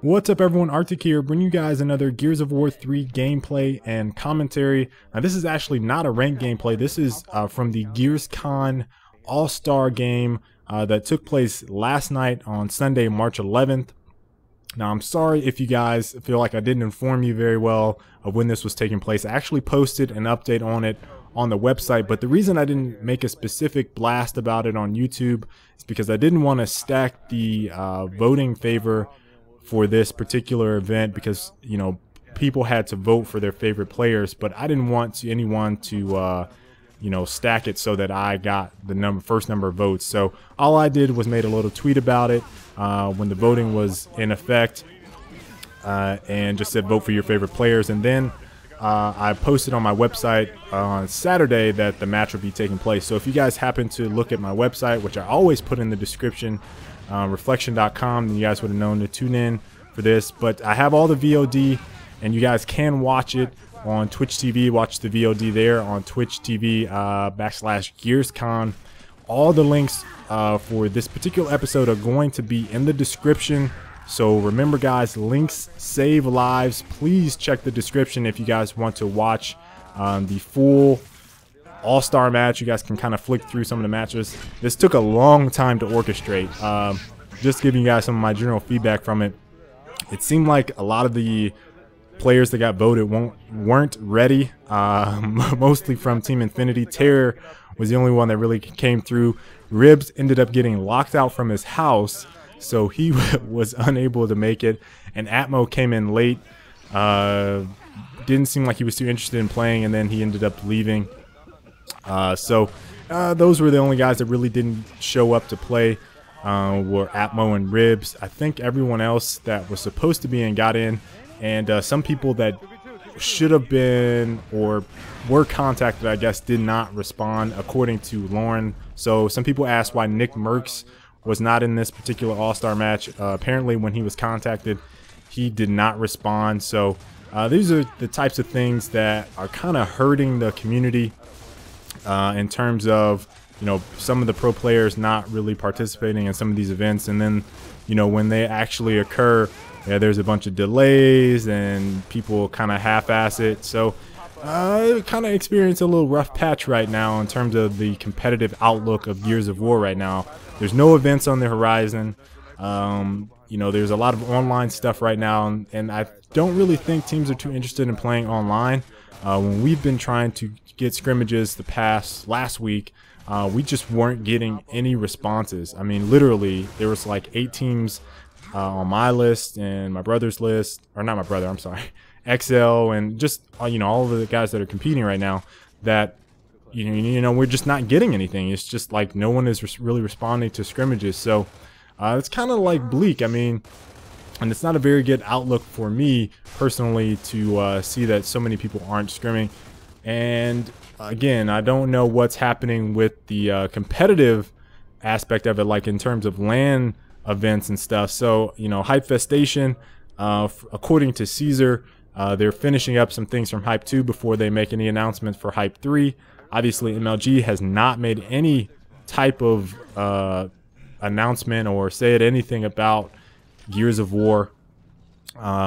What's up everyone, Arctic here, bringing you guys another Gears of War 3 gameplay and commentary. Now this is actually not a ranked gameplay, this is from the GearsCon All-Star game that took place last night on Sunday, March 11th. Now I'm sorry if you guys feel like I didn't inform you very well of when this was taking place. I actually posted an update on it on the website, but the reason I didn't make a specific blast about it on YouTube is because I didn't want to stack the voting favor for this particular event, because you know people had to vote for their favorite players, but I didn't want anyone to you know, stack it so that I got the first number of votes. So all I did was made a little tweet about it when the voting was in effect, and just said vote for your favorite players. And then I posted on my website on Saturday that the match would be taking place. So if you guys happen to look at my website, which I always put in the description, reflection.com, then you guys would have known to tune in for this. But I have all the VOD, and you guys can watch it on Twitch TV. Watch the VOD there on Twitch TV /GearsCon. All the links for this particular episode are going to be in the description. So remember guys, links save lives. Please check the description if you guys want to watch the full All-Star match. You guys can kind of flick through some of the matches. This took a long time to orchestrate. Just giving you guys some of my general feedback from it. It seemed like a lot of the players that got voted weren't ready, mostly from Team Infinity. Terror was the only one that really came through. Ribs ended up getting locked out from his house, so he was unable to make it. And Atmo came in late. Didn't seem like he was too interested in playing, and then he ended up leaving. So those were the only guys that really didn't show up to play, were Atmo and Ribs. I think everyone else that was supposed to be in got in, and some people that should have been or were contacted, I guess, did not respond, according to Lauren. So some people asked why Nick Merckx was not in this particular All-Star match. Apparently when he was contacted, he did not respond. So these are the types of things that are kind of hurting the community in terms of, you know, some of the pro players not really participating in some of these events, and then, you know, when they actually occur, yeah, there's a bunch of delays and people kind of half-ass it. So kind of experience a little rough patch right now in terms of the competitive outlook of Gears of War right now. There's no events on the horizon. You know, there's a lot of online stuff right now, and I don't really think teams are too interested in playing online. When we've been trying to get scrimmages last week, we just weren't getting any responses. I mean, literally, there was like 8 teams on my list and my brother's list, or not my brother, I'm sorry, XL, and just you know, all of the guys that are competing right now, that you know we're just not getting anything. It's just like no one is really responding to scrimmages. So it's kind of like bleak. I mean, and it's not a very good outlook for me personally to see that so many people aren't scrimming. And again, I don't know what's happening with the competitive aspect of it, like in terms of LAN events and stuff. So, you know, Hype Festation, according to Caesar, they're finishing up some things from Hype 2 before they make any announcements for Hype 3. Obviously, MLG has not made any type of announcement or said anything about Gears of War.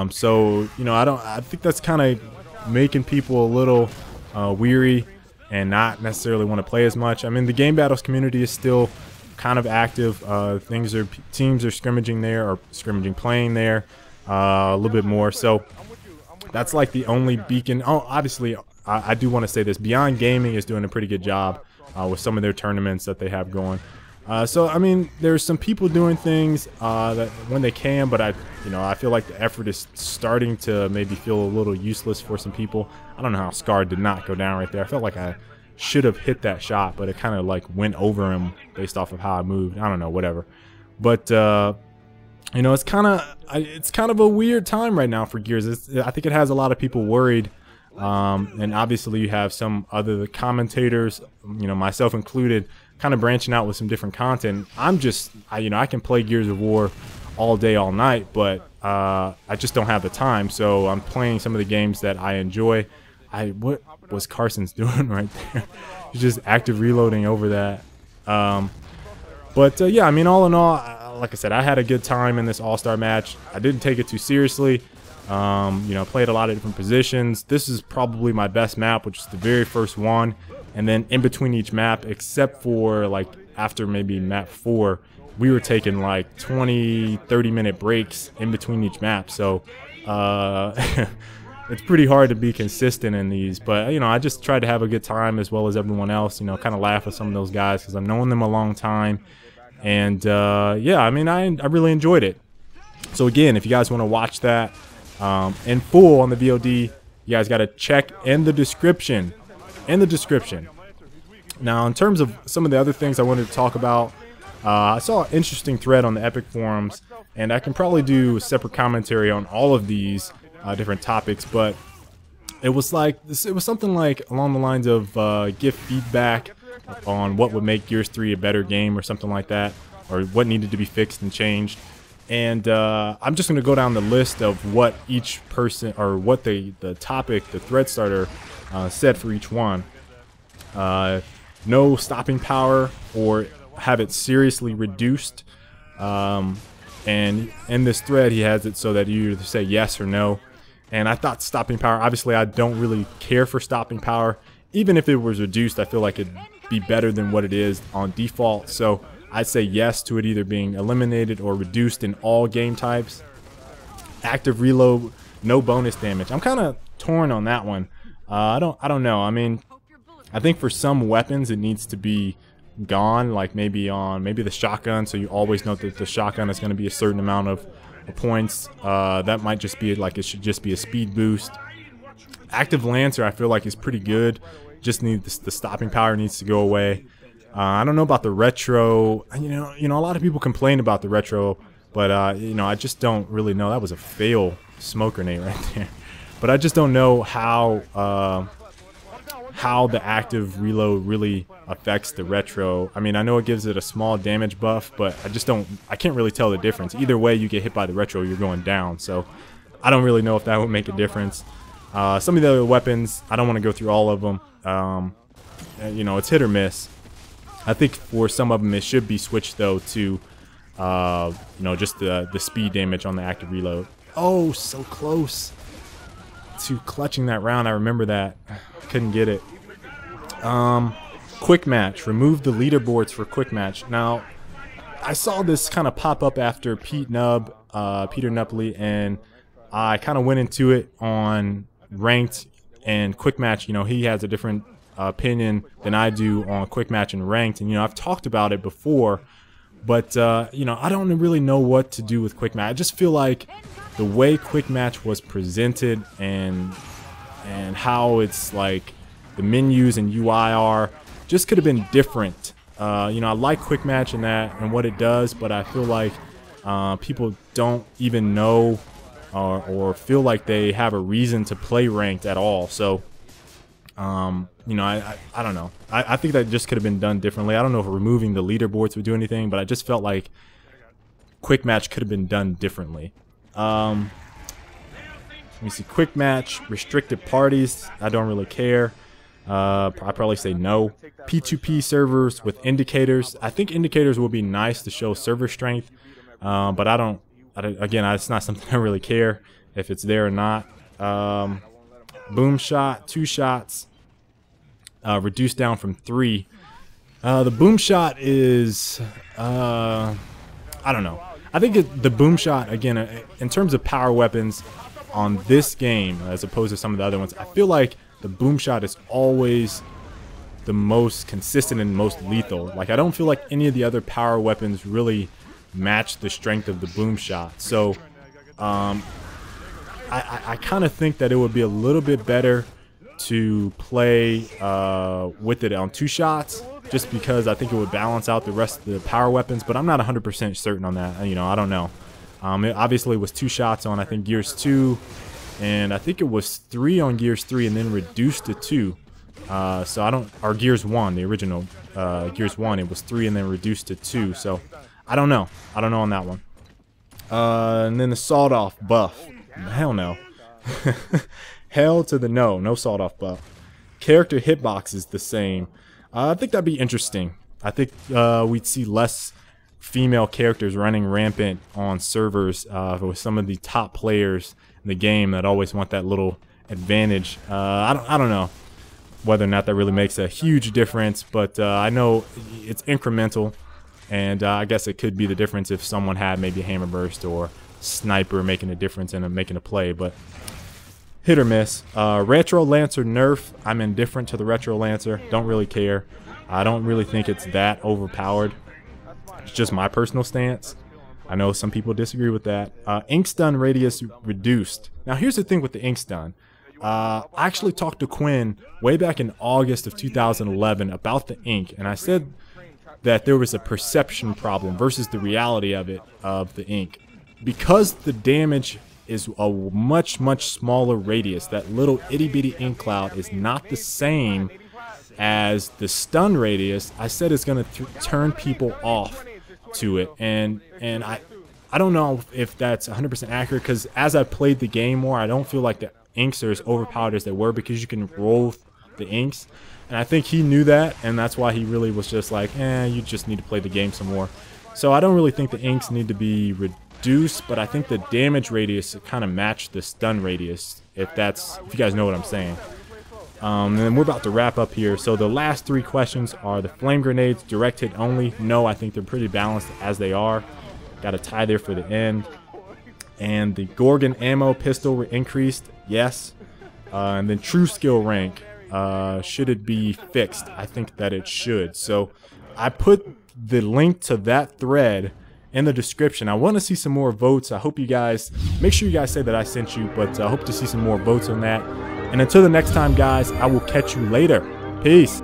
So, you know, I think that's kind of making people a little weary and not necessarily want to play as much. I mean, the Game Battles community is still kind of active. Teams are scrimmaging there, or playing there a little bit more. So that's like the only beacon. Oh, obviously, I do want to say this: Beyond Gaming is doing a pretty good job with some of their tournaments that they have going. So I mean, there's some people doing things that when they can, but I feel like the effort is starting to maybe feel a little useless for some people. I don't know how Scar did not go down right there. I felt like I should have hit that shot, but it kind of like went over him based off of how I moved. I don't know, whatever. But you know, it's kind of a weird time right now for Gears. I think it has a lot of people worried. And obviously you have some other commentators, you know, myself included, kind of branching out with some different content. I'm just, you know, I can play Gears of War all day, all night, but I just don't have the time. So I'm playing some of the games that I enjoy. What was Carson's doing right there? He's just active reloading over that. But yeah, I mean, all in all, like I said, I had a good time in this All-Star match. I didn't take it too seriously. You know, played a lot of different positions. This is probably my best map, which is the very first one. And then in between each map, except for like after maybe map 4, we were taking like 20-30 minute breaks in between each map. So it's pretty hard to be consistent in these, but you know, I just tried to have a good time as well as everyone else, you know, kind of laugh with some of those guys because I've known them a long time. And yeah, I mean, I really enjoyed it. So again, if you guys want to watch that in full on the VOD, you guys got to check in the description. Now, in terms of some of the other things I wanted to talk about, I saw an interesting thread on the Epic forums, and I can probably do a separate commentary on all of these different topics, but it was like it was something like along the lines of give feedback on what would make Gears 3 a better game or something like that, or what needed to be fixed and changed. And I'm just going to go down the list of what each person, or what the topic, the thread starter said for each one. No stopping power, or have it seriously reduced. And in this thread he has it so that you either say yes or no. And I thought stopping power, obviously I don't really care for stopping power. Even if it was reduced, I feel like it'd be better than what it is on default. So I'd say yes to it either being eliminated or reduced in all game types. Active reload, no bonus damage. I'm kind of torn on that one. I don't know. I mean, I think for some weapons it needs to be gone, like maybe the shotgun, so you always know that the shotgun is going to be a certain amount of points. That might just be like, it should just be a speed boost. Active Lancer I feel like is pretty good, just needs the stopping power needs to go away. I don't know about the retro. You know a lot of people complain about the retro, but you know, I just don't really know. That was a fail smoke grenade right there. But I just don't know how the active reload really affects the retro. I mean, I know it gives it a small damage buff, but I can't really tell the difference. Either way, you get hit by the retro, you're going down. So I don't really know if that would make a difference. Some of the other weapons, I don't want to go through all of them. You know, it's hit or miss. I think for some of them it should be switched though to you know, just the speed damage on the active reload. Oh, so close to clutching that round. I remember that. Couldn't get it. Quick match. Remove the leaderboards for quick match. Now, I saw this kind of pop up after Peter Nupley, and I kind of went into it on ranked and quick match. You know, he has a different opinion than I do on quick match and ranked, and you know, I've talked about it before, but you know, I don't really know what to do with quick match. I just feel like the way quick match was presented and how it's like the menus and UI are just could have been different. You know, I like quick match and that and what it does, but I feel like people don't even know or feel like they have a reason to play ranked at all. So you know, I don't know. I think that just could have been done differently. I don't know if removing the leaderboards would do anything, but I just felt like quick match could have been done differently. Let me see. Quick match, restricted parties. I don't really care. I probably say no. P2P servers with indicators. I think indicators will be nice to show server strength, but I don't. Again, it's not something I really care if it's there or not. Boom shot, 2 shots, reduced down from 3. The boom shot is, I don't know. I think the boom shot, again, in terms of power weapons on this game, as opposed to some of the other ones, I feel like the boom shot is always the most consistent and most lethal. Like, I don't feel like any of the other power weapons really match the strength of the boom shot. So, I kind of think that it would be a little bit better to play with it on 2 shots, just because I think it would balance out the rest of the power weapons, but I'm not 100% certain on that. You know, I don't know. It obviously was 2 shots on, I think, Gears 2, and I think it was 3 on Gears 3 and then reduced to 2. So I don't, or Gears 1, the original Gears 1, it was 3 and then reduced to 2. So I don't know. I don't know on that one. And then the sawed off buff. Hell no. Hell to the no. No sawed off buff. Character hitbox is the same. I think that'd be interesting. I think we'd see less female characters running rampant on servers with some of the top players in the game that always want that little advantage. I don't know whether or not that really makes a huge difference, but I know it's incremental, and I guess it could be the difference if someone had maybe a hammer burst or sniper making a difference and making a play, but hit or miss. Retro Lancer nerf, I'm indifferent to the Retro Lancer, don't really care. I don't really think it's that overpowered. It's just my personal stance. I know some people disagree with that. Ink stun radius reduced. Now here's the thing with the ink stun. I actually talked to Quinn way back in August of 2011 about the ink, and I said that there was a perception problem versus the reality of the ink. Because the damage is a much smaller radius, that little itty bitty ink cloud is not the same as the stun radius. I said it's going to turn people off to it, and I don't know if that's 100% accurate, because as I played the game more, I don't feel like the inks are as overpowered as they were, because you can roll the inks, and I think he knew that, and that's why he really was just like, you just need to play the game some more. So I don't really think the inks need to be reduced, but I think the damage radius kind of matched the stun radius, if you guys know what I'm saying. And then we're about to wrap up here. So the last 3 questions are the flame grenades direct hit only. No, I think they're pretty balanced as they are. Got a tie there for the end. And the Gorgon ammo pistol increased. Yes. And then true skill rank. Should it be fixed? I think that it should. So I put the link to that thread in the description. I want to see some more votes. I hope you guys, make sure you guys say that I sent you, but I hope to see some more votes on that. And until the next time, guys, I will catch you later. Peace.